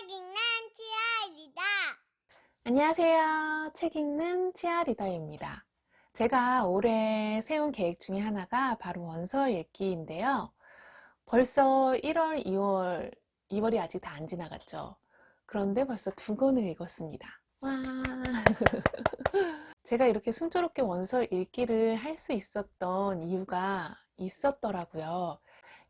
책 읽는 치아이다. 안녕하세요. 책 읽는 치아리더입니다. 제가 올해 세운 계획 중에 하나가 바로 원서 읽기인데요. 벌써 1월, 2월이 아직 다 안 지나갔죠. 그런데 벌써 2권을 읽었습니다. 와. 제가 이렇게 순조롭게 원서 읽기를 할 수 있었던 이유가 있었더라고요.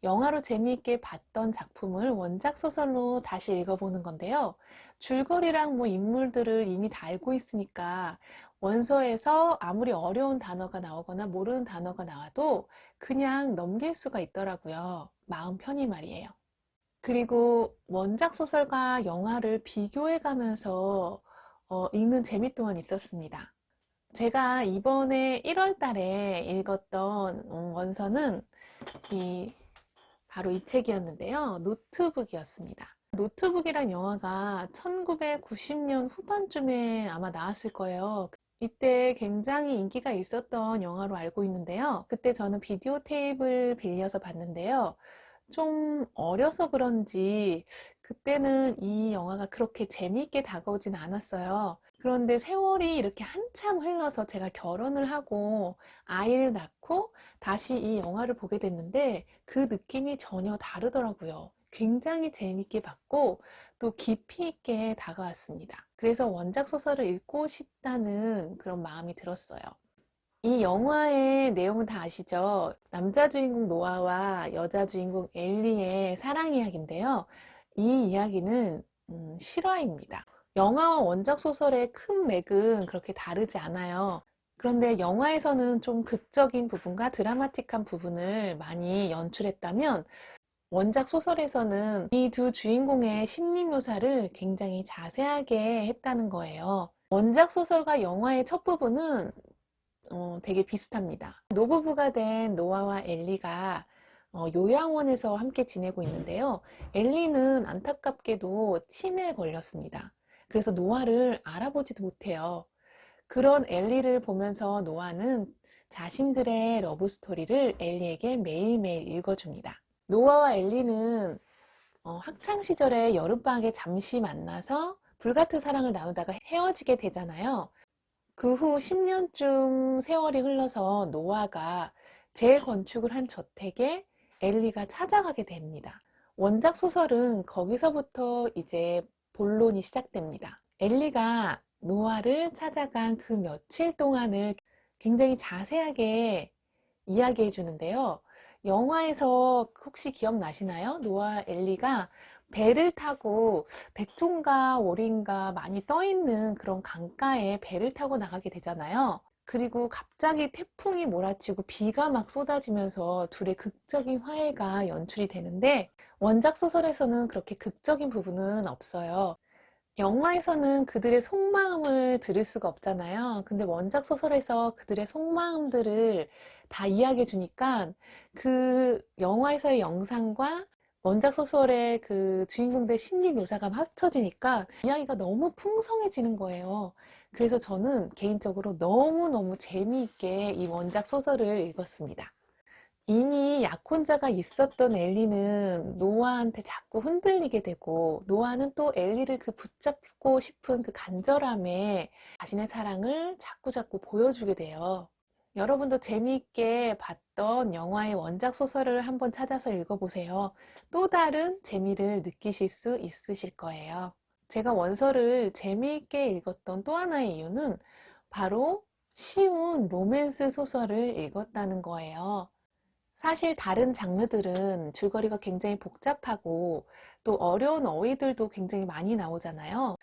영화로 재미있게 봤던 작품을 원작 소설로 다시 읽어보는 건데요. 줄거리랑 인물들을 이미 다 알고 있으니까 원서에서 아무리 어려운 단어가 나오거나 모르는 단어가 나와도 그냥 넘길 수가 있더라고요. 마음 편히 말이에요. 그리고 원작 소설과 영화를 비교해 가면서 읽는 재미 또한 있었습니다. 제가 이번에 1월 달에 읽었던 원서는 바로 이 책이었는데요. 노트북이었습니다. 노트북이란 영화가 1990년 후반쯤에 아마 나왔을 거예요. 이때 굉장히 인기가 있었던 영화로 알고 있는데요. 그때 저는 비디오 테이프를 빌려서 봤는데요. 좀 어려서 그런지 그때는 이 영화가 그렇게 재미있게 다가오진 않았어요. 그런데 세월이 이렇게 한참 흘러서 제가 결혼을 하고 아이를 낳고 다시 이 영화를 보게 됐는데 그 느낌이 전혀 다르더라고요. 굉장히 재미있게 봤고 또 깊이 있게 다가왔습니다. 그래서 원작 소설을 읽고 싶다는 그런 마음이 들었어요. 이 영화의 내용은 다 아시죠? 남자 주인공 노아와 여자 주인공 엘리의 사랑 이야기인데요. 이 이야기는 실화입니다. 영화와 원작 소설의 큰 맥은 그렇게 다르지 않아요. 그런데 영화에서는 좀 극적인 부분과 드라마틱한 부분을 많이 연출했다면 원작 소설에서는 이 두 주인공의 심리 묘사를 굉장히 자세하게 했다는 거예요. 원작 소설과 영화의 첫 부분은 되게 비슷합니다. 노부부가 된 노아와 엘리가 요양원에서 함께 지내고 있는데요. 엘리는 안타깝게도 치매에 걸렸습니다. 그래서 노아를 알아보지도 못해요. 그런 엘리를 보면서 노아는 자신들의 러브 스토리를 엘리에게 매일매일 읽어줍니다. 노아와 엘리는 학창 시절에 여름방학에 잠시 만나서 불같은 사랑을 나누다가 헤어지게 되잖아요. 그 후 10년쯤 세월이 흘러서 노아가 재건축을 한 저택에 엘리가 찾아가게 됩니다. 원작 소설은 거기서부터 이제 본론이 시작됩니다. 엘리가 노아를 찾아간 그 며칠 동안을 굉장히 자세하게 이야기해 주는데요. 영화에서 혹시 기억나시나요? 노아 엘리가 배를 타고 백종가 오리인가 많이 떠있는 그런 강가에 배를 타고 나가게 되잖아요. 그리고 갑자기 태풍이 몰아치고 비가 막 쏟아지면서 둘의 극적인 화해가 연출이 되는데 원작 소설에서는 그렇게 극적인 부분은 없어요. 영화에서는 그들의 속마음을 들을 수가 없잖아요. 근데 원작 소설에서 그들의 속마음들을 다 이야기해 주니까 그 영화에서의 영상과 원작 소설의 그 주인공들의 심리 묘사가 합쳐지니까 이야기가 너무 풍성해지는 거예요. 그래서 저는 개인적으로 너무너무 재미있게 이 원작 소설을 읽었습니다. 이미 약혼자가 있었던 엘리는 노아한테 자꾸 흔들리게 되고 노아는 또 엘리를 그 붙잡고 싶은 그 간절함에 자신의 사랑을 자꾸자꾸 보여주게 돼요. 여러분도 재미있게 봤던 영화의 원작 소설을 한번 찾아서 읽어보세요. 또 다른 재미를 느끼실 수 있으실 거예요. 제가 원서를 재미있게 읽었던 또 하나의 이유는 바로 쉬운 로맨스 소설을 읽었다는 거예요. 사실 다른 장르들은 줄거리가 굉장히 복잡하고 또 어려운 어휘들도 굉장히 많이 나오잖아요.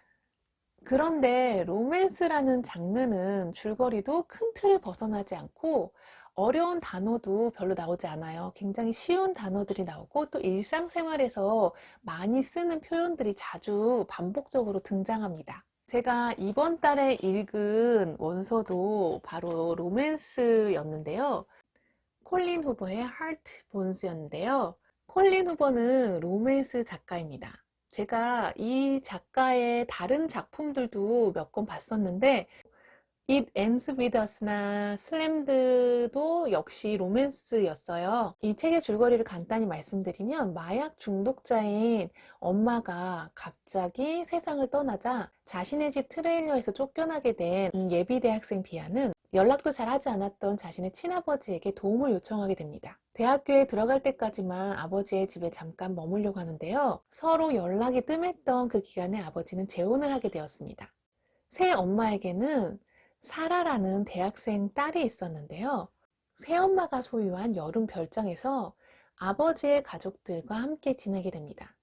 그런데 로맨스라는 장르는 줄거리도 큰 틀을 벗어나지 않고 어려운 단어도 별로 나오지 않아요. 굉장히 쉬운 단어들이 나오고 또 일상생활에서 많이 쓰는 표현들이 자주 반복적으로 등장합니다. 제가 이번 달에 읽은 원서도 바로 로맨스였는데요. 콜린 후버의 하트 본스였는데요. 콜린 후버는 로맨스 작가입니다. 제가 이 작가의 다른 작품들도 몇 권 봤었는데 It Ends With Us나 슬램드도 역시 로맨스였어요. 이 책의 줄거리를 간단히 말씀드리면 마약 중독자인 엄마가 갑자기 세상을 떠나자 자신의 집 트레일러에서 쫓겨나게 된 예비 대학생 비아는 연락도 잘 하지 않았던 자신의 친아버지에게 도움을 요청하게 됩니다. 대학교에 들어갈 때까지만 아버지의 집에 잠깐 머물려고 하는데요. 서로 연락이 뜸했던 그 기간에 아버지는 재혼을 하게 되었습니다. 새 엄마에게는 사라라는 대학생 딸이 있었는데요. 새엄마가 소유한 여름 별장에서 아버지의 가족들과 함께 지내게 됩니다.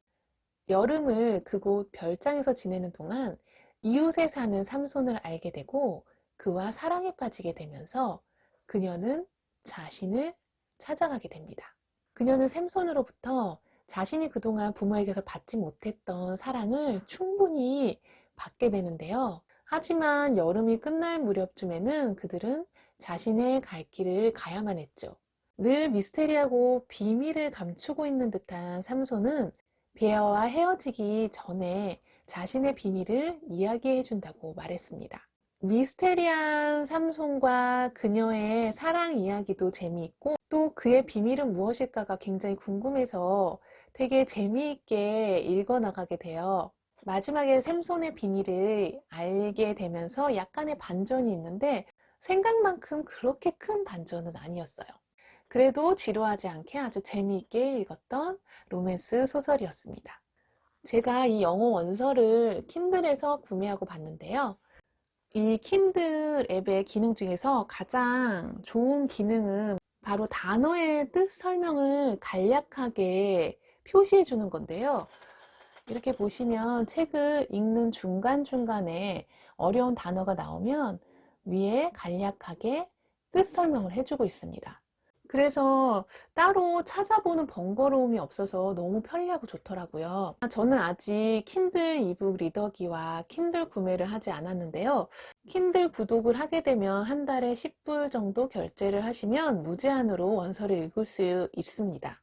여름을 그곳 별장에서 지내는 동안 이웃에 사는 삼손을 알게 되고 그와 사랑에 빠지게 되면서 그녀는 자신을 찾아가게 됩니다. 그녀는 샘손으로부터 자신이 그동안 부모에게서 받지 못했던 사랑을 충분히 받게 되는데요. 하지만 여름이 끝날 무렵쯤에는 그들은 자신의 갈 길을 가야만 했죠. 늘 미스테리하고 비밀을 감추고 있는 듯한 삼손은 비아와 헤어지기 전에 자신의 비밀을 이야기해 준다고 말했습니다. 미스테리한 삼손과 그녀의 사랑 이야기도 재미있고 또 그의 비밀은 무엇일까가 굉장히 궁금해서 되게 재미있게 읽어나가게 돼요. 마지막에 샘손의 비밀을 알게 되면서 약간의 반전이 있는데 생각만큼 그렇게 큰 반전은 아니었어요. 그래도 지루하지 않게 아주 재미있게 읽었던 로맨스 소설이었습니다. 제가 이 영어 원서를 킨들에서 구매하고 봤는데요. 이 킨들 앱의 기능 중에서 가장 좋은 기능은 바로 단어의 뜻 설명을 간략하게 표시해 주는 건데요. 이렇게 보시면 책을 읽는 중간중간에 어려운 단어가 나오면 위에 간략하게 뜻 설명을 해주고 있습니다. 그래서 따로 찾아보는 번거로움이 없어서 너무 편리하고 좋더라고요. 저는 아직 킨들 이북 리더기와 킨들 구매를 하지 않았는데요. 킨들 구독을 하게 되면 한 달에 10불 정도 결제를 하시면 무제한으로 원서를 읽을 수 있습니다.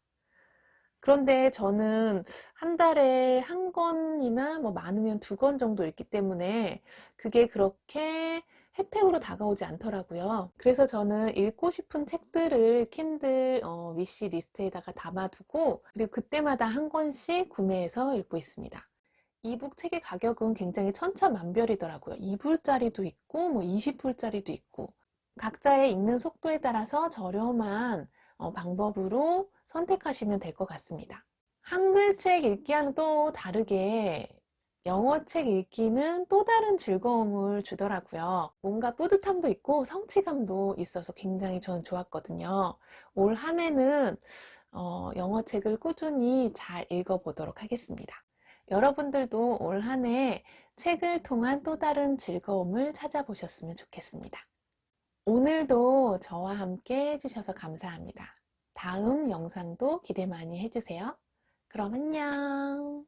그런데 저는 한 달에 한 권이나 뭐 많으면 2권 정도 읽기 때문에 그게 그렇게 혜택으로 다가오지 않더라고요. 그래서 저는 읽고 싶은 책들을 킨들 위시 리스트에다가 담아두고 그리고 그때마다 한 권씩 구매해서 읽고 있습니다. 이북 책의 가격은 굉장히 천차만별이더라고요. 2불짜리도 있고 뭐 20불짜리도 있고 각자의 읽는 속도에 따라서 저렴한 방법으로 선택하시면 될 것 같습니다. 한글 책 읽기와는 또 다르게 영어 책 읽기는 또 다른 즐거움을 주더라고요. 뭔가 뿌듯함도 있고 성취감도 있어서 굉장히 저는 좋았거든요. 올 한 해는 영어 책을 꾸준히 잘 읽어보도록 하겠습니다. 여러분들도 올 한 해 책을 통한 또 다른 즐거움을 찾아보셨으면 좋겠습니다. 오늘도 저와 함께 해주셔서 감사합니다. 다음 영상도 기대 많이 해주세요. 그럼 안녕.